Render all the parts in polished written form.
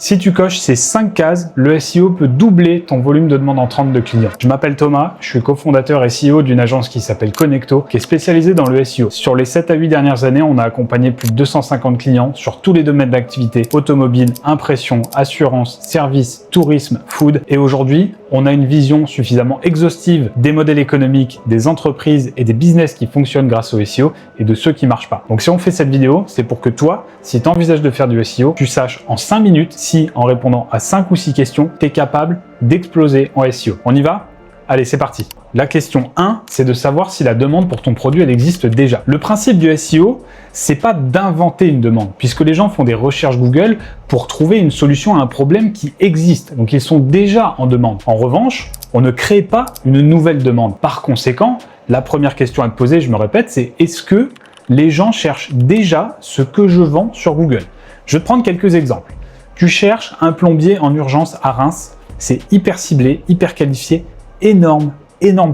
Si tu coches ces 5 cases, le SEO peut doubler ton volume de demandes entrantes de clients. Je m'appelle Thomas, je suis cofondateur SEO d'une agence qui s'appelle Connecto, qui est spécialisée dans le SEO. Sur les 7 à 8 dernières années, on a accompagné plus de 250 clients sur tous les domaines d'activité, automobile, impression, assurance, services, tourisme, food. Et aujourd'hui, on a une vision suffisamment exhaustive des modèles économiques, des entreprises et des business qui fonctionnent grâce au SEO et de ceux qui marchent pas. Donc si on fait cette vidéo, c'est pour que toi, si tu envisages de faire du SEO, tu saches en 5 minutes si, en répondant à 5 ou 6 questions, tu es capable d'exploser en SEO. On y va? Allez, c'est parti. La question 1, c'est de savoir si la demande pour ton produit, elle existe déjà. Le principe du SEO, c'est pas d'inventer une demande, puisque les gens font des recherches Google pour trouver une solution à un problème qui existe. Donc, ils sont déjà en demande. En revanche, on ne crée pas une nouvelle demande. Par conséquent, la première question à te poser, je me répète, c'est est-ce que les gens cherchent déjà ce que je vends sur Google? Je vais te prendre quelques exemples. Tu cherches un plombier en urgence à Reims, c'est hyper ciblé, hyper qualifié, énorme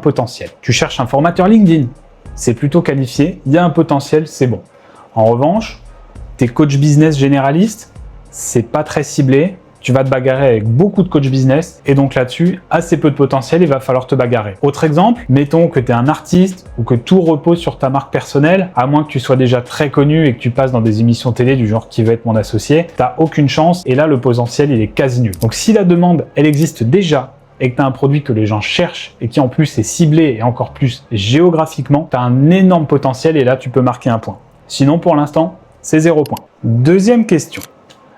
potentiel. Tu cherches un formateur LinkedIn, c'est plutôt qualifié, il y a un potentiel, c'est bon. En revanche, t'es coach business généraliste, c'est pas très ciblé, tu vas te bagarrer avec beaucoup de coach business et donc là-dessus, assez peu de potentiel, il va falloir te bagarrer. Autre exemple, mettons que tu es un artiste ou que tout repose sur ta marque personnelle, à moins que tu sois déjà très connu et que tu passes dans des émissions télé du genre qui veut être mon associé, tu n'as aucune chance et là, le potentiel, il est quasi nul. Donc si la demande, elle existe déjà et que tu as un produit que les gens cherchent et qui en plus est ciblé et encore plus géographiquement, tu as un énorme potentiel et là, tu peux marquer un point. Sinon, pour l'instant, c'est 0 point. Deuxième question.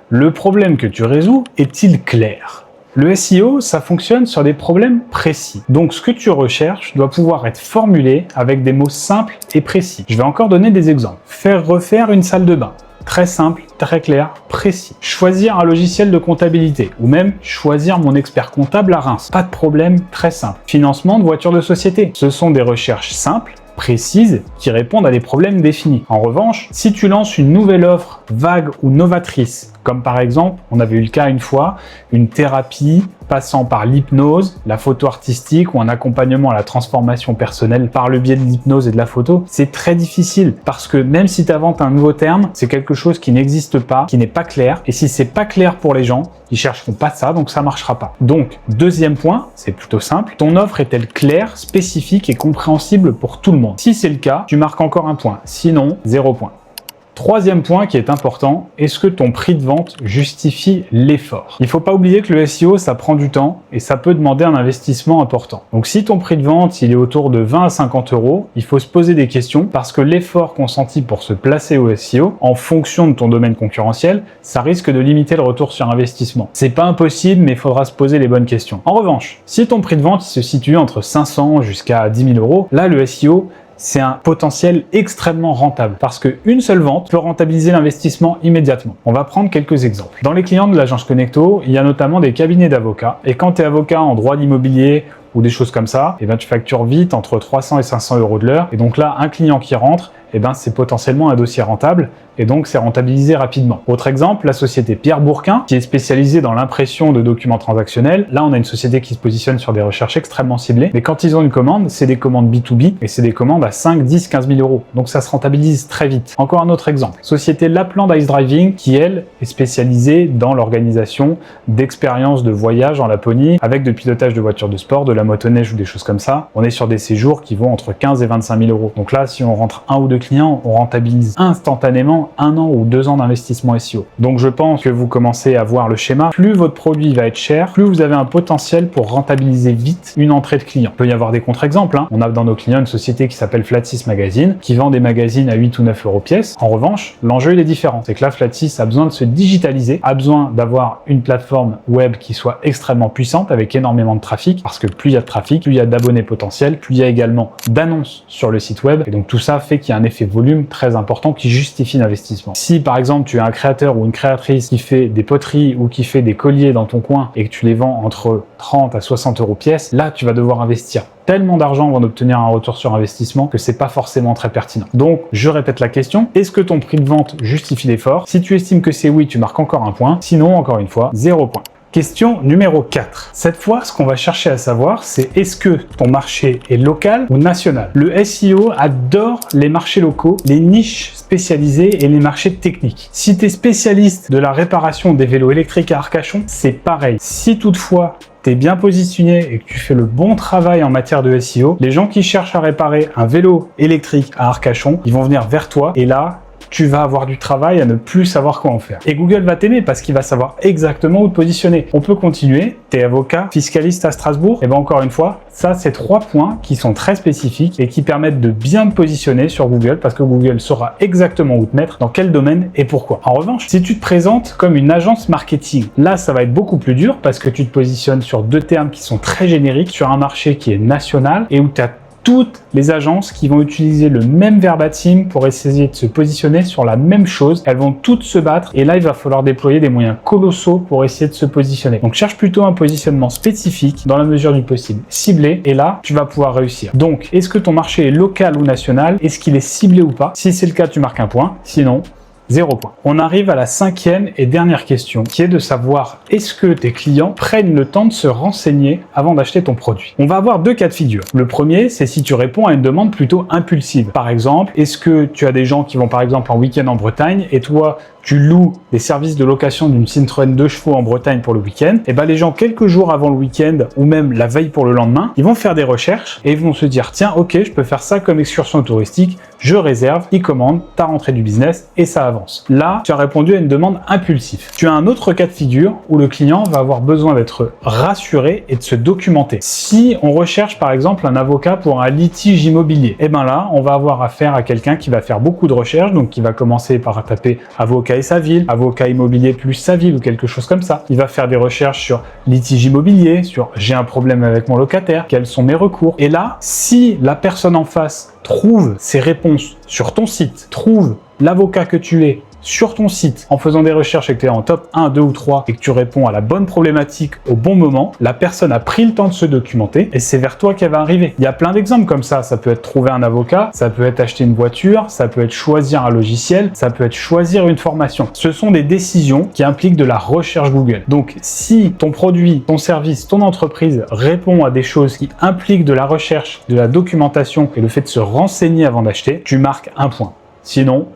Le problème que tu résous est-il clair? Le SEO, ça fonctionne sur des problèmes précis. Donc, ce que tu recherches doit pouvoir être formulé avec des mots simples et précis. Je vais encore donner des exemples. Faire refaire une salle de bain. Très simple, très clair, précis. Choisir un logiciel de comptabilité ou même choisir mon expert comptable à Reims. Pas de problème, très simple. Financement de voitures de société. Ce sont des recherches simples, précises, qui répondent à des problèmes définis. En revanche, si tu lances une nouvelle offre vague ou novatrice, comme par exemple, on avait eu le cas une fois, une thérapie passant par l'hypnose, la photo artistique ou un accompagnement à la transformation personnelle par le biais de l'hypnose et de la photo, c'est très difficile parce que même si tu inventes un nouveau terme, c'est quelque chose qui n'existe pas, qui n'est pas clair et si c'est pas clair pour les gens, ils chercheront pas ça, donc ça marchera pas. Donc, deuxième point, c'est plutôt simple, ton offre est-elle claire, spécifique et compréhensible pour tout le monde? Si c'est le cas, tu marques encore un point, sinon 0 point. Troisième point qui est important, est-ce que ton prix de vente justifie l'effort? Il ne faut pas oublier que le SEO, ça prend du temps et ça peut demander un investissement important. Donc si ton prix de vente, il est autour de 20 à 50 euros, il faut se poser des questions parce que l'effort consenti pour se placer au SEO, en fonction de ton domaine concurrentiel, ça risque de limiter le retour sur investissement. C'est pas impossible, mais il faudra se poser les bonnes questions. En revanche, si ton prix de vente il se situe entre 500 jusqu'à 10 000 euros, là le SEO, c'est un potentiel extrêmement rentable parce qu'une seule vente peut rentabiliser l'investissement immédiatement. On va prendre quelques exemples. Dans les clients de l'agence Connecto, il y a notamment des cabinets d'avocats et quand tu es avocat en droit d'immobilier ou des choses comme ça, tu factures vite entre 300 et 500 euros de l'heure et donc là, un client qui rentre, c'est potentiellement un dossier rentable et donc c'est rentabilisé rapidement. Autre exemple, la société Pierre Bourquin qui est spécialisée dans l'impression de documents transactionnels. Là, on a une société qui se positionne sur des recherches extrêmement ciblées, mais quand ils ont une commande, c'est des commandes B2B et c'est des commandes à 5, 10, 15 000 euros. Donc ça se rentabilise très vite. Encore un autre exemple, société Lapland Ice Driving qui, elle, est spécialisée dans l'organisation d'expériences de voyage en Laponie avec de pilotage de voitures de sport, de la motoneige ou des choses comme ça. On est sur des séjours qui vont entre 15 et 25 000 euros. Donc là, si on rentre un ou deux clients, on rentabilise instantanément 1 an ou 2 ans d'investissement SEO. Donc je pense que vous commencez à voir le schéma. Plus votre produit va être cher, plus vous avez un potentiel pour rentabiliser vite une entrée de clients. Il peut y avoir des contre-exemples. On a dans nos clients une société qui s'appelle Flatsys Magazine, qui vend des magazines à 8 ou 9 euros pièce. En revanche, l'enjeu il est différent. C'est que là, Flatsys a besoin de se digitaliser, a besoin d'avoir une plateforme web qui soit extrêmement puissante avec énormément de trafic, parce que plus il y a de trafic, plus il y a d'abonnés potentiels, plus il y a également d'annonces sur le site web. Et donc tout ça fait qu'il y a un effet volume très important qui justifie l'investissement. Si par exemple tu es un créateur ou une créatrice qui fait des poteries ou qui fait des colliers dans ton coin et que tu les vends entre 30 à 60 euros pièce, là tu vas devoir investir tellement d'argent avant d'obtenir un retour sur investissement que c'est pas forcément très pertinent. Donc je répète la question, est-ce que ton prix de vente justifie l'effort? Si tu estimes que c'est oui, tu marques encore un point, sinon encore une fois, 0 point. Question numéro 4. Cette fois, ce qu'on va chercher à savoir, c'est est-ce que ton marché est local ou national? Le SEO adore les marchés locaux, les niches spécialisées et les marchés techniques. Si tu es spécialiste de la réparation des vélos électriques à Arcachon, c'est pareil. Si toutefois, tu es bien positionné et que tu fais le bon travail en matière de SEO, les gens qui cherchent à réparer un vélo électrique à Arcachon, ils vont venir vers toi et là, tu vas avoir du travail à ne plus savoir quoi en faire. Et Google va t'aimer parce qu'il va savoir exactement où te positionner. On peut continuer. T'es avocat, fiscaliste à Strasbourg. Et bien encore une fois, ça c'est 3 points qui sont très spécifiques et qui permettent de bien te positionner sur Google parce que Google saura exactement où te mettre, dans quel domaine et pourquoi. En revanche, si tu te présentes comme une agence marketing, là ça va être beaucoup plus dur parce que tu te positionnes sur 2 termes qui sont très génériques, sur un marché qui est national et où tu as toutes les agences qui vont utiliser le même verbatim pour essayer de se positionner sur la même chose. Elles vont toutes se battre et là, il va falloir déployer des moyens colossaux pour essayer de se positionner. Donc, cherche plutôt un positionnement spécifique dans la mesure du possible, ciblé, et là, tu vas pouvoir réussir. Donc, est-ce que ton marché est local ou national? Est-ce qu'il est ciblé ou pas? Si c'est le cas, tu marques un point. Sinon, 0 point. On arrive à la 5e et dernière question qui est de savoir est-ce que tes clients prennent le temps de se renseigner avant d'acheter ton produit. On va avoir 2 cas de figure. Le premier, c'est si tu réponds à une demande plutôt impulsive. Par exemple, est-ce que tu as des gens qui vont par exemple en week-end en Bretagne et toi, tu loues des services de location d'une Citroën 2 chevaux en Bretagne pour le week-end, et ben les gens quelques jours avant le week-end ou même la veille pour le lendemain, ils vont faire des recherches et ils vont se dire tiens ok je peux faire ça comme excursion touristique, je réserve, ils commandent, t'as rentré du business et ça avance. Là tu as répondu à une demande impulsive. Tu as un autre cas de figure où le client va avoir besoin d'être rassuré et de se documenter. Si on recherche par exemple un avocat pour un litige immobilier, et ben là on va avoir affaire à quelqu'un qui va faire beaucoup de recherches, donc qui va commencer par taper avocat et sa ville, avocat immobilier plus sa ville ou quelque chose comme ça. Il va faire des recherches sur litige immobilier, sur j'ai un problème avec mon locataire, quels sont mes recours. Et là, si la personne en face trouve ces réponses sur ton site, trouve l'avocat que tu es sur ton site en faisant des recherches et que tu es en top 1, 2 ou 3 et que tu réponds à la bonne problématique au bon moment, la personne a pris le temps de se documenter et c'est vers toi qu'elle va arriver. Il y a plein d'exemples comme ça. Ça peut être trouver un avocat, ça peut être acheter une voiture, ça peut être choisir un logiciel, ça peut être choisir une formation. Ce sont des décisions qui impliquent de la recherche Google. Donc, si ton produit, ton service, ton entreprise répond à des choses qui impliquent de la recherche, de la documentation et le fait de se renseigner avant d'acheter, tu marques un point. Sinon,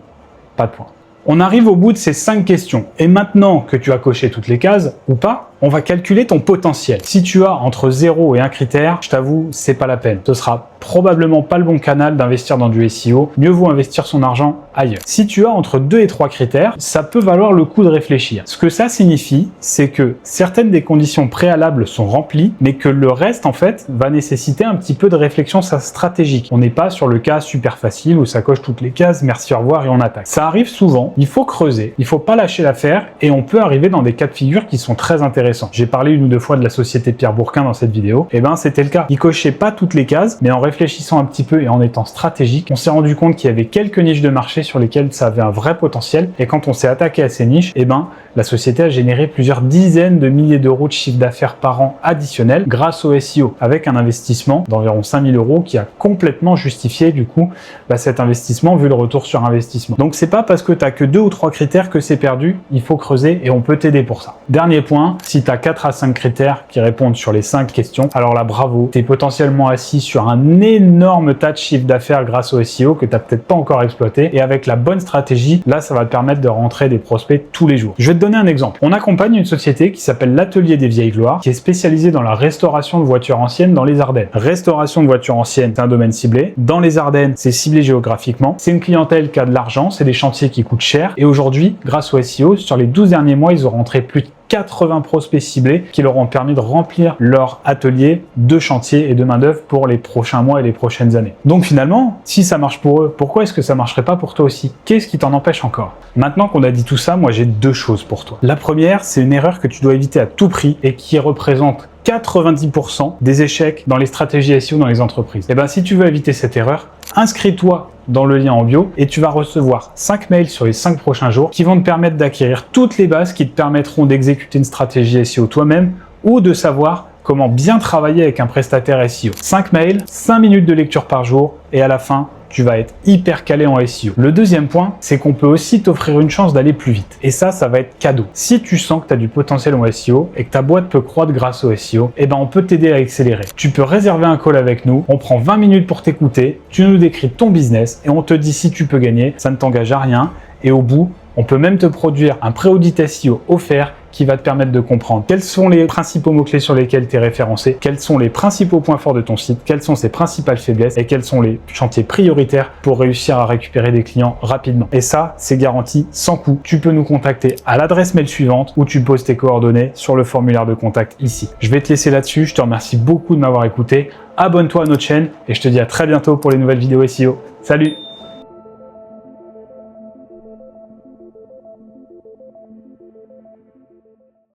pas de point. On arrive au bout de ces 5 questions. Et maintenant que tu as coché toutes les cases, ou pas, on va calculer ton potentiel. Si tu as entre 0 et 1 critère, je t'avoue, c'est pas la peine. Ce sera probablement pas le bon canal d'investir dans du SEO. Mieux vaut investir son argent ailleurs. Si tu as entre 2 et 3 critères, ça peut valoir le coup de réfléchir. Ce que ça signifie, c'est que certaines des conditions préalables sont remplies, mais que le reste, en fait, va nécessiter un petit peu de réflexion stratégique. On n'est pas sur le cas super facile où ça coche toutes les cases, merci, au revoir et on attaque. Ça arrive souvent, il faut creuser, il faut pas lâcher l'affaire et on peut arriver dans des cas de figure qui sont très intéressants. J'ai parlé 1 ou 2 fois de la société de Pierre Bourquin dans cette vidéo. Et ben, c'était le cas. Il cochait pas toutes les cases, mais en réfléchissant un petit peu et en étant stratégique, on s'est rendu compte qu'il y avait quelques niches de marché sur lesquelles ça avait un vrai potentiel. Et quand on s'est attaqué à ces niches, et ben, la société a généré plusieurs dizaines de milliers d'euros de chiffre d'affaires par an additionnel grâce au SEO, avec un investissement d'environ 5 000 euros qui a complètement justifié du coup cet investissement vu le retour sur investissement. Donc c'est pas parce que tu as que 2 ou 3 critères que c'est perdu, il faut creuser et on peut t'aider pour ça. Dernier point, si tu as 4 à 5 critères qui répondent sur les 5 questions, alors là bravo, tu es potentiellement assis sur un énorme tas de chiffre d'affaires grâce au SEO que tu n'as peut-être pas encore exploité et avec la bonne stratégie, là ça va te permettre de rentrer des prospects tous les jours. Je vais te donner un exemple. On accompagne une société qui s'appelle l'Atelier des Vieilles Gloires, qui est spécialisée dans la restauration de voitures anciennes dans les Ardennes. Restauration de voitures anciennes, c'est un domaine ciblé. Dans les Ardennes, c'est ciblé géographiquement. C'est une clientèle qui a de l'argent, c'est des chantiers qui coûtent cher. Et aujourd'hui, grâce au SEO, sur les 12 derniers mois, ils ont rentré plus de 80 prospects ciblés qui leur ont permis de remplir leur atelier de chantier et de main-d'œuvre pour les prochains mois et les prochaines années. Donc finalement, si ça marche pour eux, pourquoi est-ce que ça marcherait pas pour toi aussi? Qu'est-ce qui t'en empêche encore? Maintenant qu'on a dit tout ça, moi j'ai 2 choses pour toi. La première, c'est une erreur que tu dois éviter à tout prix et qui représente 90% des échecs dans les stratégies SEO dans les entreprises. Et bien si tu veux éviter cette erreur, inscris-toi dans le lien en bio et tu vas recevoir 5 mails sur les 5 prochains jours qui vont te permettre d'acquérir toutes les bases qui te permettront d'exécuter une stratégie SEO toi-même ou de savoir comment bien travailler avec un prestataire SEO. 5 mails, 5 minutes de lecture par jour et à la fin, tu vas être hyper calé en SEO. Le deuxième point, c'est qu'on peut aussi t'offrir une chance d'aller plus vite. Et ça va être cadeau. Si tu sens que tu as du potentiel en SEO et que ta boîte peut croître grâce au SEO, eh ben on peut t'aider à accélérer. Tu peux réserver un call avec nous, on prend 20 minutes pour t'écouter, tu nous décris ton business et on te dit si tu peux gagner, ça ne t'engage à rien. Et au bout, on peut même te produire un pré-audit SEO offert qui va te permettre de comprendre quels sont les principaux mots-clés sur lesquels tu es référencé, quels sont les principaux points forts de ton site, quelles sont ses principales faiblesses et quels sont les chantiers prioritaires pour réussir à récupérer des clients rapidement. Et ça, c'est garanti sans coût. Tu peux nous contacter à l'adresse mail suivante ou tu poses tes coordonnées sur le formulaire de contact ici. Je vais te laisser là-dessus. Je te remercie beaucoup de m'avoir écouté. Abonne-toi à notre chaîne et je te dis à très bientôt pour les nouvelles vidéos SEO. Salut!